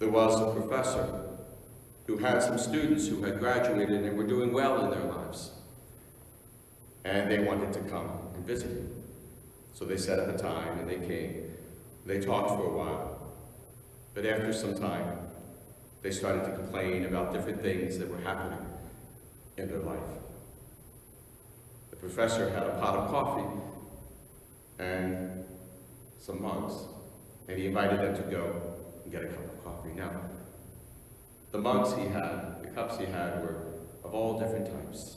There was a professor who had some students who had graduated and were doing well in their lives. And they wanted to come and visit him. So they set up a time and they came. They talked for a while. But after some time, they started to complain about different things that were happening in their life. The professor had a pot of coffee and some mugs, and he invited them to go and get a cup of coffee. Now, the mugs he had, the cups he had, were of all different types.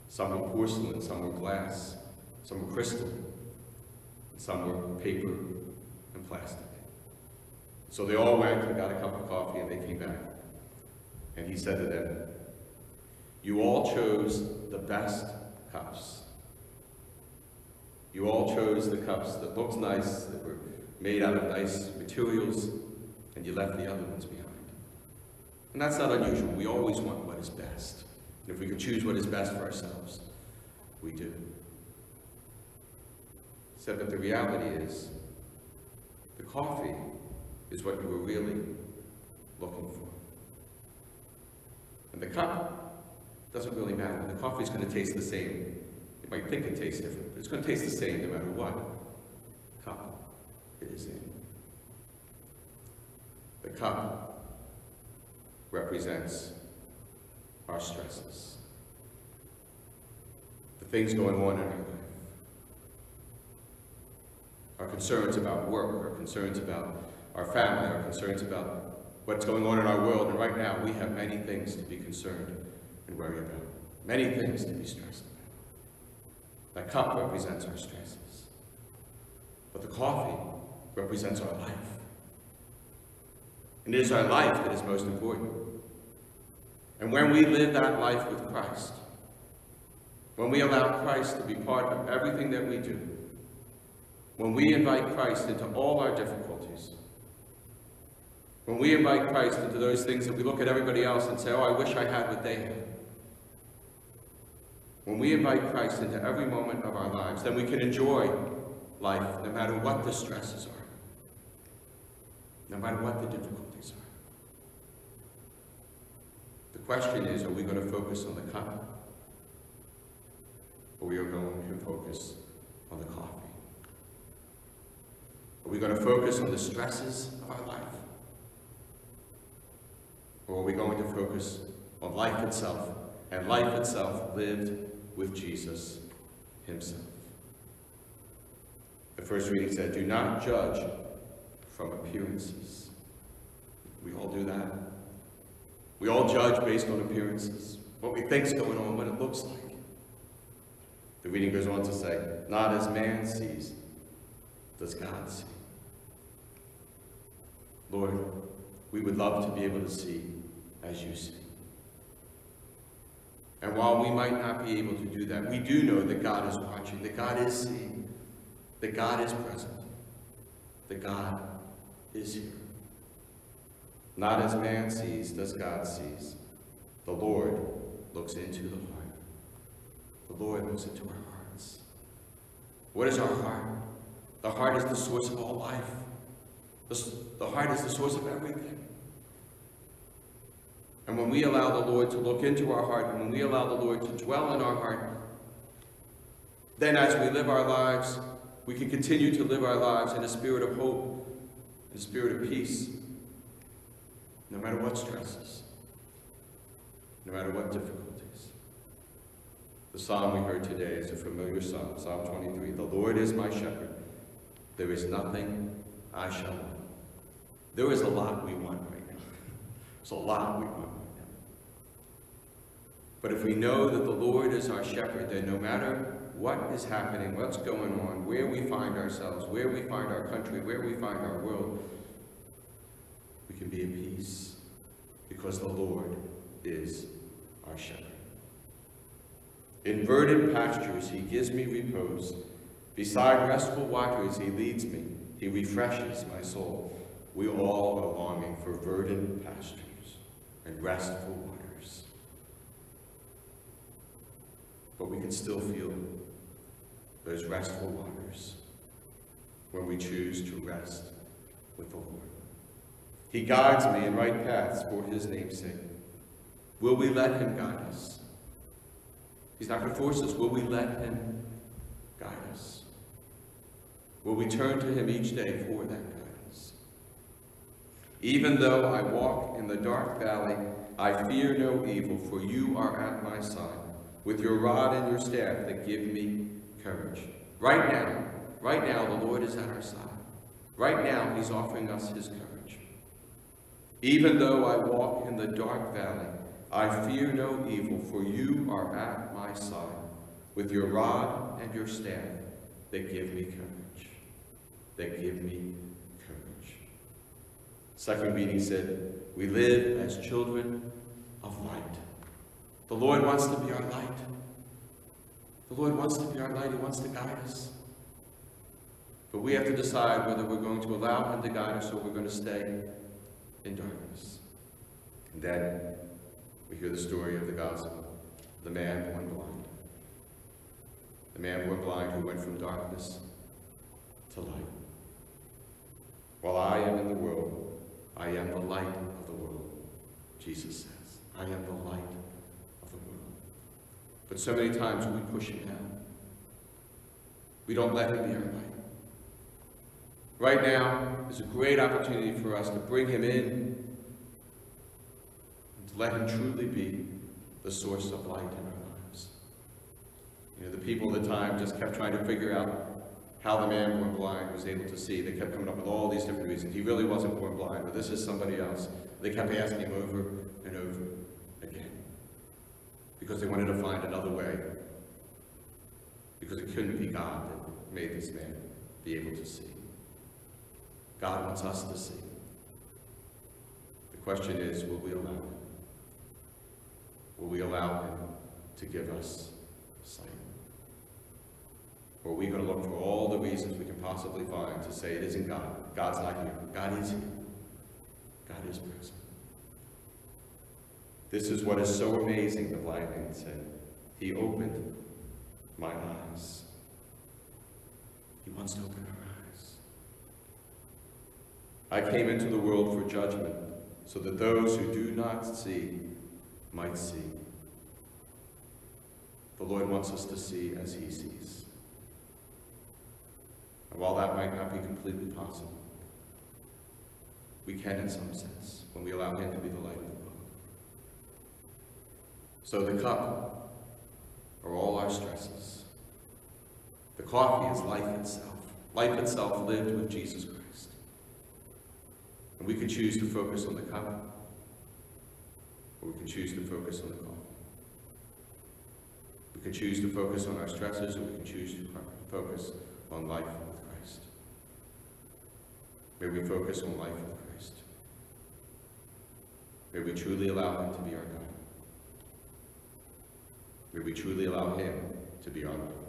Some were porcelain, some were glass, some were crystal, and some were paper and plastic. So they all went and got a cup of coffee and they came back. And he said to them, "You all chose the best cups. You all chose the cups that looked nice, that were made out of nice materials, and you left the other ones behind." And that's not unusual. We always want what is best. And if we can choose what is best for ourselves, we do. He said, but the reality is, the coffee is what you were really looking for. And the cup doesn't really matter. The coffee is going to taste the same. You might think it tastes different, but it's going to taste the same no matter what cup it is in. The cup represents our stresses, the things going on in our life, our concerns about work, our concerns about our family, our concerns about what's going on in our world. And right now, we have many things to be concerned and worry about, many things to be stressed about. That cup represents our stresses, but the coffee represents our life. And it is our life that is most important. And when we live that life with Christ, when we allow Christ to be part of everything that we do, when we invite Christ into all our difficulties, when we invite Christ into those things that we look at everybody else and say, oh, I wish I had what they had. When we invite Christ into every moment of our lives, then we can enjoy life no matter what the stresses are, no matter what the difficulties are. The question is, are we going to focus on the cup, or we are going to focus on the coffee? Are we going to focus on the stresses of our life? Or are we going to focus on life itself, and life itself lived with Jesus himself? The first reading said, do not judge from appearances. We all do that. We all judge based on appearances, what we think's going on, what it looks like. The reading goes on to say, not as man sees, does God see. Lord, we would love to be able to see as you see. And while we might not be able to do that, we do know that God is watching, that God is seeing, that God is present, that God is here. Not as man sees, does God sees. The Lord looks into the heart. The Lord looks into our hearts. What is our heart? The heart is the source of all life. The heart is the source of everything. And when we allow the Lord to look into our heart, and when we allow the Lord to dwell in our heart, then as we live our lives, we can continue to live our lives in a spirit of hope, in a spirit of peace, no matter what stresses, no matter what difficulties. The psalm we heard today is a familiar psalm, Psalm 23. The Lord is my shepherd. There is nothing I shall want. There is a lot we want right now. There's a lot we want right now. But if we know that the Lord is our shepherd, then no matter what is happening, what's going on, where we find ourselves, where we find our country, where we find our world, we can be at peace because the Lord is our shepherd. In verdant pastures he gives me repose. Beside restful waters he leads me. He refreshes my soul. We all are longing for verdant pastures and restful waters. But we can still feel those restful waters when we choose to rest with the Lord. He guides me in right paths for his name's sake. Will we let him guide us? He's not going to force us. Will we let him guide us? Will we turn to him each day for that guidance? Even though I walk in the dark valley, I fear no evil, for you are at my side, with your rod and your staff that give me courage. Right now, the Lord is at our side. Right now, he's offering us his courage. Even though I walk in the dark valley, I fear no evil, for you are at my side, with your rod and your staff that give me courage. That give me courage. Second reading said, we live as children of light. The Lord wants to be our light. The Lord wants to be our light. He wants to guide us. But we have to decide whether we're going to allow him to guide us or we're going to stay in darkness. And then we hear the story of the gospel, the man born blind. The man born blind who went from darkness to light. While I am in the world, I am the light of the world, Jesus says. I am the light of the world. But so many times we push him down. We don't let him be our light. Right now is a great opportunity for us to bring him in and to let him truly be the source of light in our lives. You know, the people at the time just kept trying to figure out how the man born blind was able to see. They kept coming up with all these different reasons. He really wasn't born blind, but this is somebody else. They kept asking him over and over again because they wanted to find another way, because it couldn't be God that made this man be able to see. God wants us to see. The question is, will we allow him? Will we allow him to give us sight? Or are we going to look for all the reasons we can possibly find to say it isn't God? God's not here. God is here. God is present. This is what is so amazing, the blind man said. He opened my eyes. He wants to open our eyes. I came into the world for judgment, so that those who do not see might see. The Lord wants us to see as he sees. And while that might not be completely possible, we can in some sense, when we allow him to be the light of the world. So the cup are all our stresses. The coffee is life itself lived with Jesus Christ. And we can choose to focus on the cup, or we can choose to focus on the coffee. We can choose to focus on our stresses, or we can choose to focus on life with Christ. May we focus on life with Christ. May we truly allow him to be our guide. May we truly allow him to be our light.